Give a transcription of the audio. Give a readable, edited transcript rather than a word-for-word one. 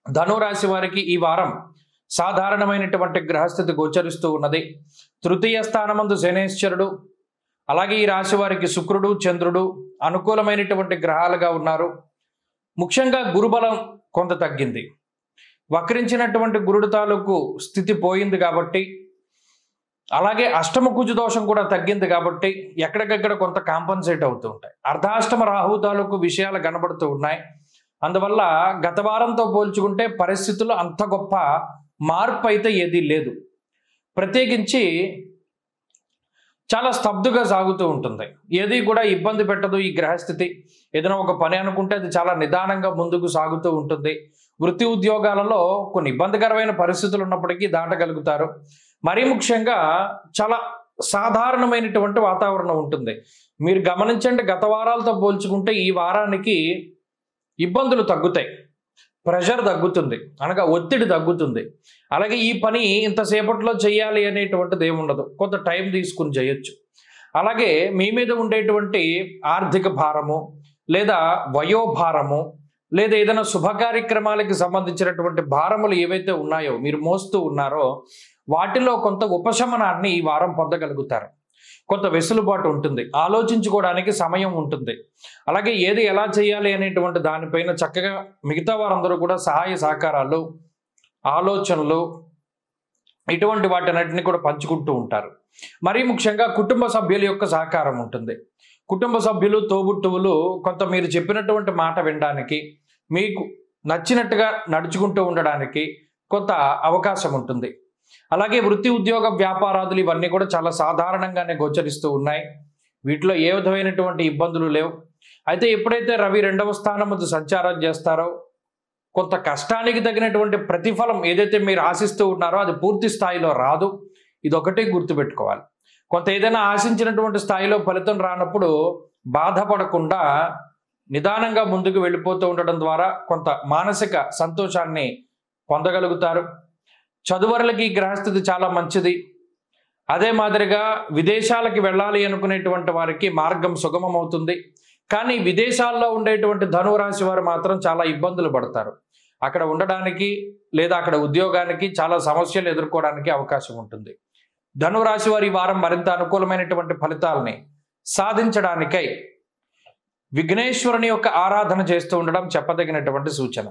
ధనురాశి వారికి ఈ వారం సాధారణమైనటువంటి గ్రహస్థితి గోచరిస్తూ ఉన్నది. తృతీయ స్థానమందు శనేశ్వరుడు, అలాగే ఈ రాశి వారికి శుక్రుడు, చంద్రుడు అనుకూలమైనటువంటి గ్రహాలుగా ఉన్నారు. ముఖ్యంగా గురుబలం కొంత తగ్గింది. వక్రించినటువంటి గురుడు తాలూకు స్థితి పోయింది కాబట్టి, అలాగే అష్టమ కుజ దోషం కూడా తగ్గింది కాబట్టి ఎక్కడికక్కడ కొంత కాంపన్సేట్ అవుతూ ఉంటాయి. అర్ధాష్టమ రాహు తాలూకు విషయాలు కనబడుతూ ఉన్నాయి. అందువల్ల గత వారంతో పోల్చుకుంటే పరిస్థితుల్లో అంత గొప్ప మార్పు అయితే ఏదీ లేదు. ప్రత్యేకించి చాలా స్తబ్దుగా సాగుతూ ఉంటుంది. ఏది కూడా ఇబ్బంది పెట్టదు ఈ గ్రహస్థితి. ఏదైనా ఒక పని అనుకుంటే అది చాలా నిదానంగా ముందుకు సాగుతూ ఉంటుంది. వృత్తి ఉద్యోగాలలో కొన్ని ఇబ్బందికరమైన పరిస్థితులు ఉన్నప్పటికీ దాటగలుగుతారు. మరీ ముఖ్యంగా చాలా సాధారణమైనటువంటి వాతావరణం ఉంటుంది. మీరు గమనించండి, గత వారాలతో పోల్చుకుంటే ఈ వారానికి ఇబ్బందులు తగ్గుతాయి, ప్రెషర్ తగ్గుతుంది, అనగా ఒత్తిడి తగ్గుతుంది. అలాగే ఈ పని ఇంతసేపట్లో చేయాలి అనేటువంటిది ఏముండదు, కొంత టైం తీసుకుని చేయొచ్చు. అలాగే మీ మీద ఉండేటువంటి ఆర్థిక భారము లేదా వయోభారము లేదా ఏదైనా శుభ కార్యక్రమాలకి సంబంధించినటువంటి భారములు ఏవైతే ఉన్నాయో మీరు మోస్తూ ఉన్నారో వాటిలో కొంత ఉపశమనాన్ని ఈ వారం పొందగలుగుతారు. కొంత వెసులుబాటు ఉంటుంది, ఆలోచించుకోవడానికి సమయం ఉంటుంది. అలాగే ఏది ఎలా చేయాలి అనేటువంటి దానిపైన చక్కగా మిగతా వారందరూ కూడా సహాయ సహకారాలు, ఆలోచనలు ఇటువంటి వాటన్నిటిని కూడా పంచుకుంటూ ఉంటారు. మరీ ముఖ్యంగా కుటుంబ సభ్యుల యొక్క సహకారం ఉంటుంది. కుటుంబ సభ్యులు, తోబుట్టువులు కొంత మీరు చెప్పినటువంటి మాట వినడానికి, మీకు నచ్చినట్టుగా నడుచుకుంటూ ఉండడానికి కొంత అవకాశం ఉంటుంది. అలాగే వృత్తి ఉద్యోగ వ్యాపారాదులు ఇవన్నీ కూడా చాలా సాధారణంగానే గోచరిస్తూ ఉన్నాయి. వీటిలో ఏ విధమైనటువంటి ఇబ్బందులు లేవు. అయితే ఎప్పుడైతే రవి 2వ స్థానం ముందు సంచారం చేస్తారో కొంత కష్టానికి తగినటువంటి ప్రతిఫలం ఏదైతే మీరు ఆశిస్తూ ఉన్నారో అది పూర్తి స్థాయిలో రాదు. ఇదొకటే గుర్తుపెట్టుకోవాలి. కొంత ఏదైనా ఆశించినటువంటి స్థాయిలో ఫలితం రానప్పుడు బాధపడకుండా నిదానంగా ముందుకు వెళ్ళిపోతూ ఉండడం ద్వారా కొంత మానసిక సంతోషాన్ని పొందగలుగుతారు. చదువరులకి ఈ గ్రహస్థితి చాలా మంచిది. అదే మాదిరిగా విదేశాలకి వెళ్ళాలి అనుకునేటువంటి వారికి మార్గం సుగమం అవుతుంది. కానీ విదేశాల్లో ఉండేటువంటి ధనురాశి వారు మాత్రం చాలా ఇబ్బందులు పడతారు. అక్కడ ఉండడానికి లేదా అక్కడ ఉద్యోగానికి చాలా సమస్యలు ఎదుర్కోవడానికి అవకాశం ఉంటుంది. ధనురాశి వారి వారం మరింత అనుకూలమైనటువంటి ఫలితాలని సాధించడానికై విఘ్నేశ్వరుని యొక్క ఆరాధన చేస్తూ ఉండడం చెప్పదగినటువంటి సూచన.